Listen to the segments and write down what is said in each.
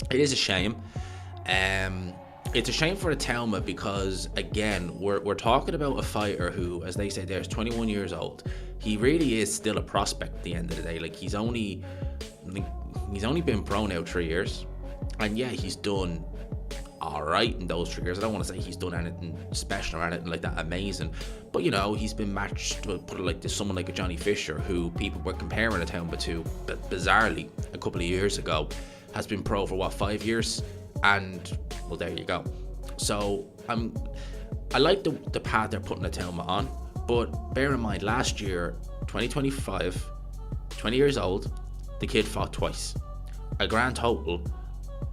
It is a shame. It's a shame for Itauma because, again, we're talking about a fighter who, as they say there, is 21 years old. He really is still a prospect at the end of the day. Like, he's only been pro now 3 years. And yeah, he's done all right in those 3 years. I don't want to say he's done anything special or anything like that amazing. But, you know, he's been matched, to put it like this, someone like a Johnny Fisher, who people were comparing Itauma to, but bizarrely, a couple of years ago, has been pro for, 5 years? And, well, there you go. So, I like the path they're putting Itauma on, but bear in mind, last year, 2025, 20 years old, the kid fought twice. A grand total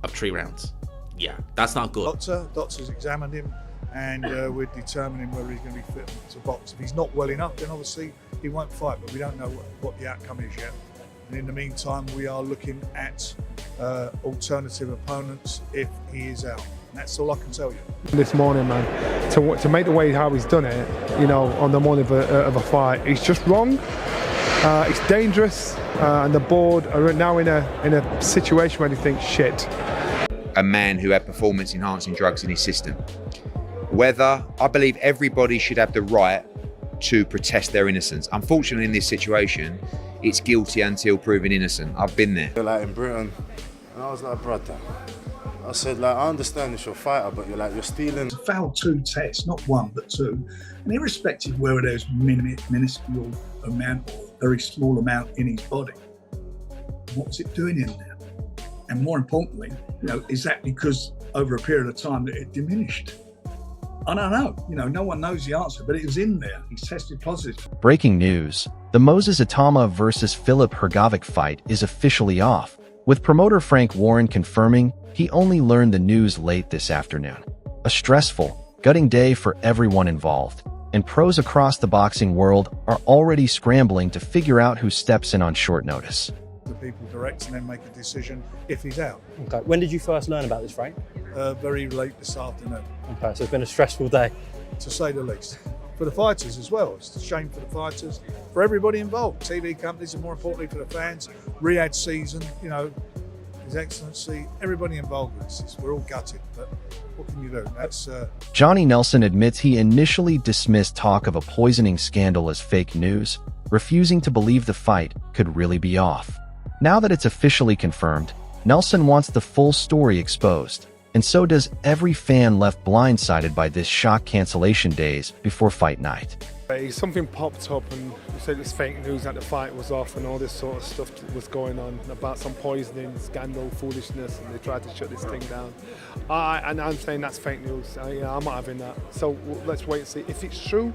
of 3 rounds. Yeah, that's not good. Doctor's examined him, and we're determining whether he's going to be fit to box. If he's not well enough, then obviously he won't fight, but we don't know what the outcome is yet. And in the meantime, we are looking at alternative opponents if he is out. And that's all I can tell you. This morning, man, to make the way how he's done it, you know, on the morning of a fight, it's just wrong. It's dangerous, and the board are now in a situation where they think, shit. A man who had performance-enhancing drugs in his system. Whether, I believe everybody should have the right to protest their innocence. Unfortunately, in this situation, it's guilty until proven innocent. I've been there. Like in Britain, and I was like, brother, I said, like, I understand it's your fighter, but you're stealing. It's a foul 2 test, not 1, but 2. And irrespective whether there's minuscule amount or very small amount in his body, what's it doing in there? And more importantly, you know, is that because over a period of time that it diminished? I don't know. You know, no one knows the answer, but it was in there. He's tested positive. Breaking news. The Moses Itauma versus Filip Hrgovic fight is officially off, with promoter Frank Warren confirming he only learned the news late this afternoon. A stressful, gutting day for everyone involved, and pros across the boxing world are already scrambling to figure out who steps in on short notice. The people direct and then make a decision if he's out. Okay. When did you first learn about this, Frank? Very late this afternoon. Okay, so it's been a stressful day. To say the least. For the fighters as well. It's a shame for the fighters, for everybody involved. TV companies, and more importantly for the fans. Riyadh season, you know, His Excellency, everybody involved with this. We're all gutted, but what can you do? That's Johnny Nelson admits he initially dismissed talk of a poisoning scandal as fake news, refusing to believe the fight could really be off. Now that it's officially confirmed, Nelson wants the full story exposed, and so does every fan left blindsided by this shock cancellation days before fight night. Something popped up and said it's fake news that the fight was off and all this sort of stuff was going on about some poisoning, scandal, foolishness, and they tried to shut this thing down. And I'm saying that's fake news. I'm not having that. So let's wait and see. If it's true,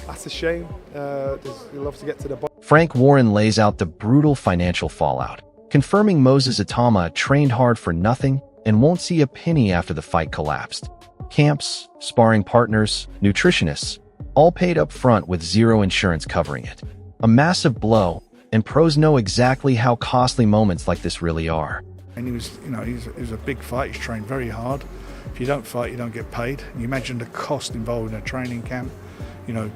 that's a shame. You'll have to get to the bottom. Frank Warren lays out the brutal financial fallout, confirming Moses Itauma trained hard for nothing and won't see a penny after the fight collapsed. Camps, sparring partners, nutritionists, all paid up front with zero insurance covering it. A massive blow, and pros know exactly how costly moments like this really are. And he was a big fight. He's trained very hard. If you don't fight, you don't get paid. You imagine the cost involved in a training camp, you know,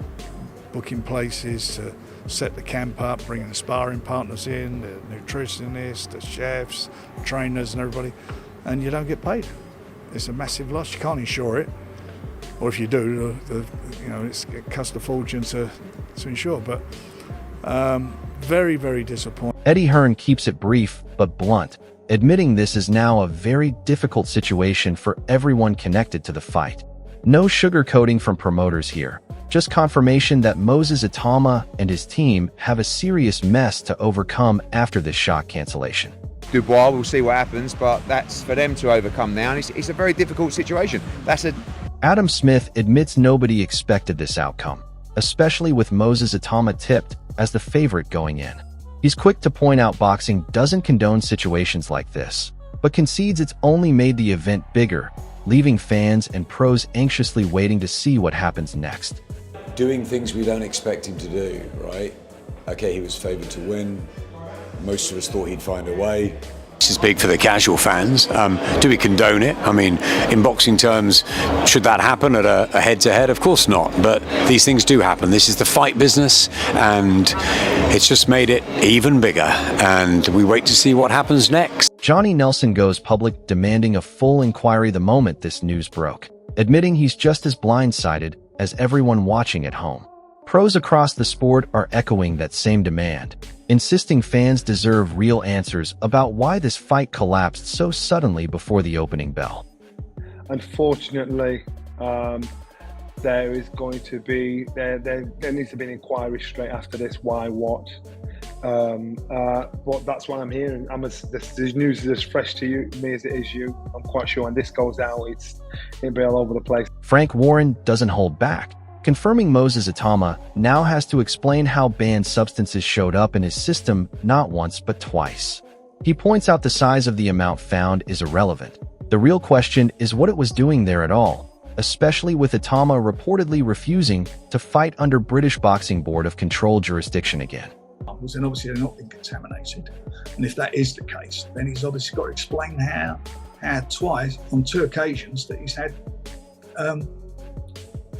booking places to set the camp up, bringing the sparring partners in, the nutritionists, the chefs, trainers and everybody, and you don't get paid. It's a massive loss. You can't insure it. Or if you do, it costs a fortune to insure. But very, very disappointing. Eddie Hearn keeps it brief but blunt, admitting this is now a very difficult situation for everyone connected to the fight. No sugarcoating from promoters here, just confirmation that Moses Itauma and his team have a serious mess to overcome after this shock cancellation. Dubois, we'll see what happens, but that's for them to overcome now, and it's a very difficult situation. Adam Smith admits nobody expected this outcome, especially with Moses Itauma tipped as the favorite going in. He's quick to point out boxing doesn't condone situations like this, but concedes it's only made the event bigger, leaving fans and pros anxiously waiting to see what happens next. Doing things we don't expect him to do, right? Okay, he was favoured to win. Most of us thought he'd find a way. This is big for the casual fans. Do we condone it? I mean, in boxing terms, should that happen at a head-to-head? Of course not, but these things do happen. This is the fight business, and it's just made it even bigger, and we wait to see what happens next. Johnny Nelson goes public demanding a full inquiry the moment this news broke, admitting he's just as blindsided as everyone watching at home. Pros across the sport are echoing that same demand, insisting fans deserve real answers about why this fight collapsed so suddenly before the opening bell. Unfortunately, there is going to be there needs to be an inquiry straight after this. Why, what? But that's what I'm hearing. This news is as fresh to me as it is you. I'm quite sure when this goes out, it'll be all over the place. Frank Warren doesn't hold back, confirming Moses Itauma now has to explain how banned substances showed up in his system not once but twice. He points out the size of the amount found is irrelevant. The real question is what it was doing there at all, especially with Itauma reportedly refusing to fight under British Boxing Board of Control jurisdiction again. And obviously they're not been contaminated. And if that is the case, then he's obviously got to explain how twice, on 2 occasions, that he's had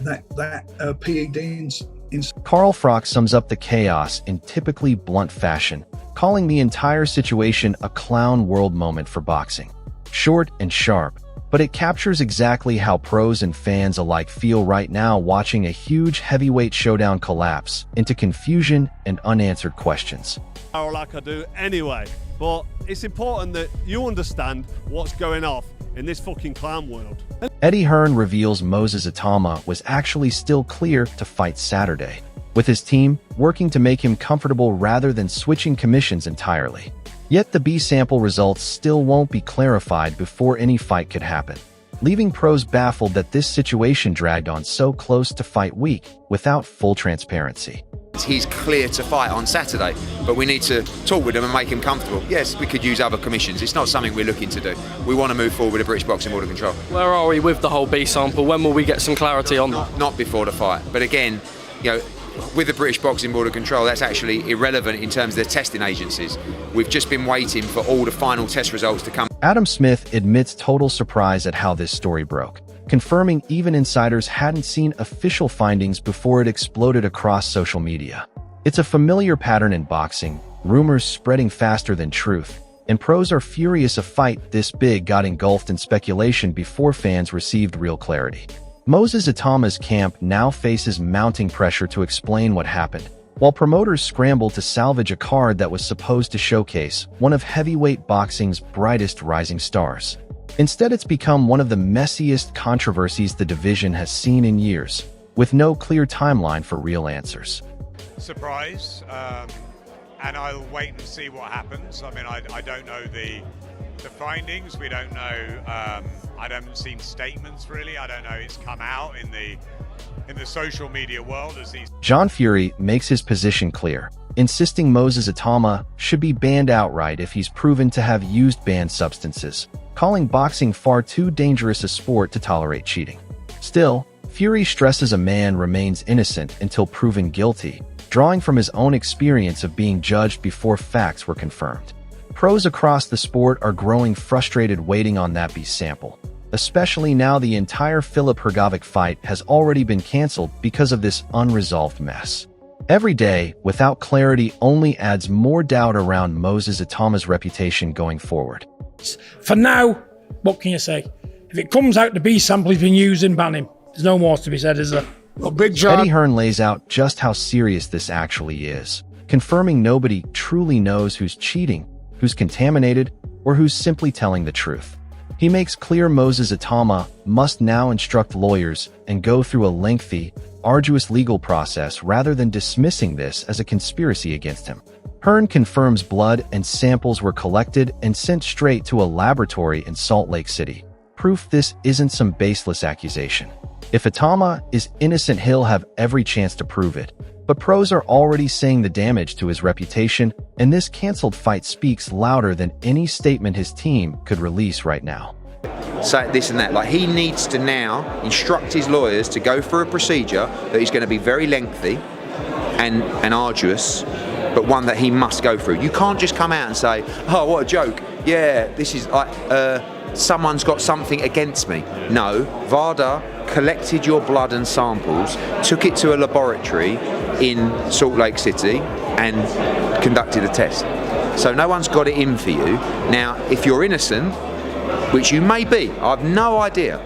that PED in. Carl Froch sums up the chaos in typically blunt fashion, calling the entire situation a clown world moment for boxing. Short and sharp, but it captures exactly how pros and fans alike feel right now watching a huge heavyweight showdown collapse into confusion and unanswered questions. Like I do anyway, but it's important that you understand what's going off in this fucking clown world. Eddie Hearn reveals Moses Itauma was actually still clear to fight Saturday, with his team working to make him comfortable rather than switching commissions entirely. Yet the B-sample results still won't be clarified before any fight could happen, leaving pros baffled that this situation dragged on so close to fight week without full transparency. He's clear to fight on Saturday, but we need to talk with him and make him comfortable. Yes, we could use other commissions. It's not something we're looking to do. We want to move forward with the British Boxing Board of Control. Where are we with the whole B sample? When will we get some clarity on that? Not before the fight. But again, with the British Boxing Board of Control, that's actually irrelevant in terms of their testing agencies. We've just been waiting for all the final test results to come. Adam Smith admits total surprise at how this story broke, confirming even insiders hadn't seen official findings before it exploded across social media. It's a familiar pattern in boxing, rumors spreading faster than truth, and pros are furious a fight this big got engulfed in speculation before fans received real clarity. Moses Itauma's camp now faces mounting pressure to explain what happened, while promoters scramble to salvage a card that was supposed to showcase one of heavyweight boxing's brightest rising stars. Instead, it's become one of the messiest controversies the division has seen in years, with no clear timeline for real answers. Surprise, and I'll wait and see what happens. I mean, I don't know the findings. We don't know. I haven't seen statements really. I don't know. It's come out in the social media world as these. John Fury makes his position clear, insisting Moses Itauma should be banned outright if he's proven to have used banned substances, calling boxing far too dangerous a sport to tolerate cheating. Still, Fury stresses a man remains innocent until proven guilty, drawing from his own experience of being judged before facts were confirmed. Pros across the sport are growing frustrated waiting on that B-sample, especially now the entire Filip Hrgović fight has already been cancelled because of this unresolved mess. Every day, without clarity, only adds more doubt around Moses Itauma's reputation going forward. For now, what can you say? If it comes out the B-sample has been used, and ban him. There's no more to be said, is there? Well, big job. Eddie Hearn lays out just how serious this actually is, confirming nobody truly knows who's cheating, who's contaminated, or who's simply telling the truth. He makes clear Moses Itauma must now instruct lawyers and go through a lengthy, arduous legal process rather than dismissing this as a conspiracy against him. Hearn confirms blood and samples were collected and sent straight to a laboratory in Salt Lake City. Proof this isn't some baseless accusation. If Itauma is innocent, he'll have every chance to prove it. But pros are already saying the damage to his reputation, and this cancelled fight speaks louder than any statement his team could release right now. Say this and that. Like, he needs to now instruct his lawyers to go through a procedure that is going to be very lengthy and arduous, but one that he must go through. You can't just come out and say, oh, what a joke. yeah, this is like someone's got something against me. No, VADA collected your blood and samples, took it to a laboratory in Salt Lake City and conducted a test. So no one's got it in for you. Now, if you're innocent, which you may be, I have no idea,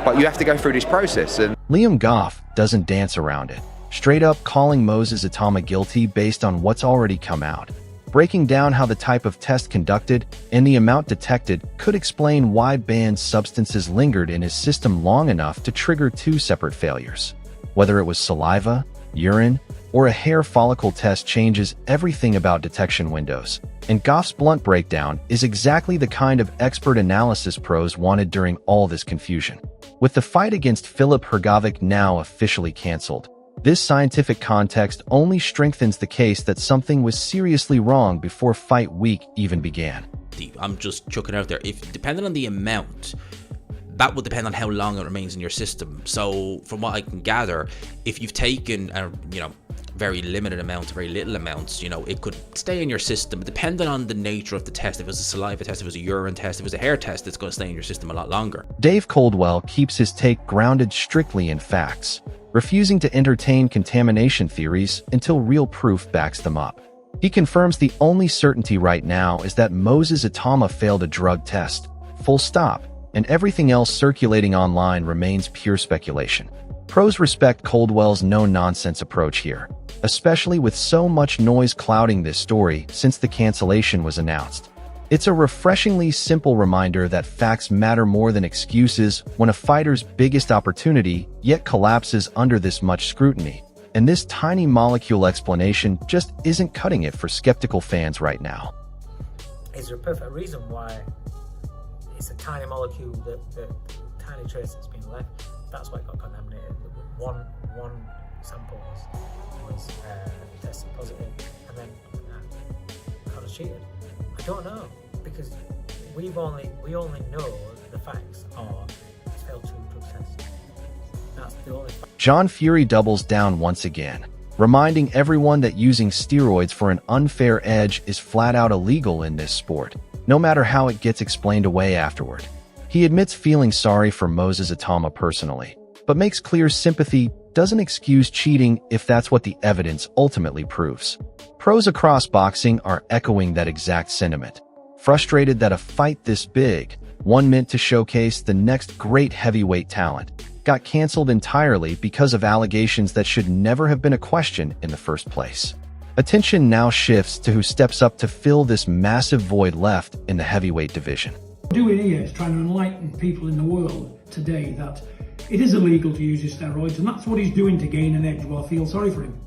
but you have to go through this process. And Liam Goff doesn't dance around it, straight up calling Moses Itauma guilty based on what's already come out. Breaking down how the type of test conducted and the amount detected could explain why banned substances lingered in his system long enough to trigger 2 separate failures. Whether it was saliva, urine, or a hair follicle test changes everything about detection windows. And Goff's blunt breakdown is exactly the kind of expert analysis pros wanted during all this confusion. With the fight against Filip Hrgović now officially cancelled, this scientific context only strengthens the case that something was seriously wrong before fight week even began. I'm just chucking out there, if depending on the amount, that will depend on how long it remains in your system. So from what I can gather, if you've taken very limited amounts, very little amounts, it could stay in your system. Depending on the nature of the test, if it was a saliva test, if it was a urine test, if it was a hair test, it's going to stay in your system a lot longer. Dave Coldwell keeps his take grounded strictly in facts, refusing to entertain contamination theories until real proof backs them up. He confirms the only certainty right now is that Moses Itauma failed a drug test, full stop, and everything else circulating online remains pure speculation. Pros respect Coldwell's no-nonsense approach here, especially with so much noise clouding this story since the cancellation was announced. It's a refreshingly simple reminder that facts matter more than excuses when a fighter's biggest opportunity yet collapses under this much scrutiny. And this tiny molecule explanation just isn't cutting it for skeptical fans right now. Is there a perfect reason why it's a tiny molecule, that tiny trace that's been left? That's why it got contaminated. One sample was tested positive, and then kind of cheated. I don't know, because we only know the facts are it's failed 2 drug tests. That's the only fact. John Fury doubles down once again, reminding everyone that using steroids for an unfair edge is flat out illegal in this sport, no matter how it gets explained away afterward. He admits feeling sorry for Moses Itauma personally, but makes clear sympathy doesn't excuse cheating if that's what the evidence ultimately proves. Pros across boxing are echoing that exact sentiment, frustrated that a fight this big, one meant to showcase the next great heavyweight talent, got cancelled entirely because of allegations that should never have been a question in the first place. Attention now shifts to who steps up to fill this massive void left in the heavyweight division. What we're doing here is trying to enlighten people in the world today that it is illegal to use his steroids, and that's what he's doing to gain an edge. Well, I feel sorry for him.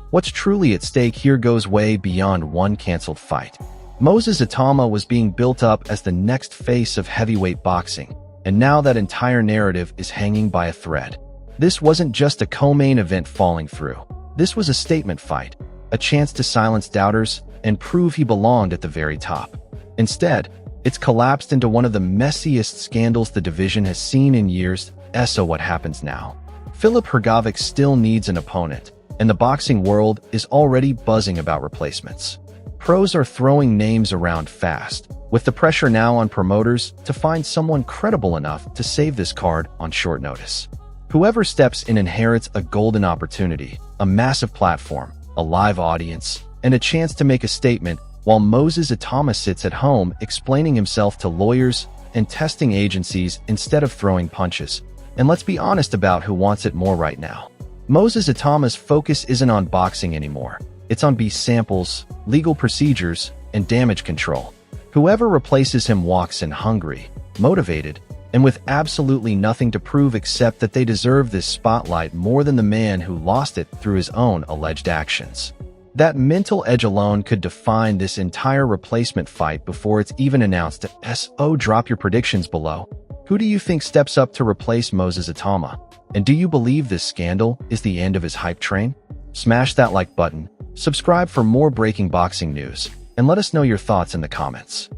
What's truly at stake here goes way beyond one cancelled fight. Moses Itauma was being built up as the next face of heavyweight boxing, and now that entire narrative is hanging by a thread. This wasn't just a co-main event falling through. This was a statement fight, a chance to silence doubters and prove he belonged at the very top. Instead, it's collapsed into one of the messiest scandals the division has seen in years. So what happens now? Filip Hrgović still needs an opponent, and the boxing world is already buzzing about replacements. Pros are throwing names around fast, with the pressure now on promoters to find someone credible enough to save this card on short notice. Whoever steps in inherits a golden opportunity, a massive platform, a live audience, and a chance to make a statement, while Moses Itauma sits at home explaining himself to lawyers and testing agencies instead of throwing punches. And let's be honest about who wants it more right now. Moses Itauma's focus isn't on boxing anymore. It's on B samples, legal procedures, and damage control. Whoever replaces him walks in hungry, motivated, and with absolutely nothing to prove except that they deserve this spotlight more than the man who lost it through his own alleged actions. That mental edge alone could define this entire replacement fight before it's even announced. So drop your predictions below. Who do you think steps up to replace Moses Itauma? And do you believe this scandal is the end of his hype train? Smash that like button, subscribe for more breaking boxing news, and let us know your thoughts in the comments.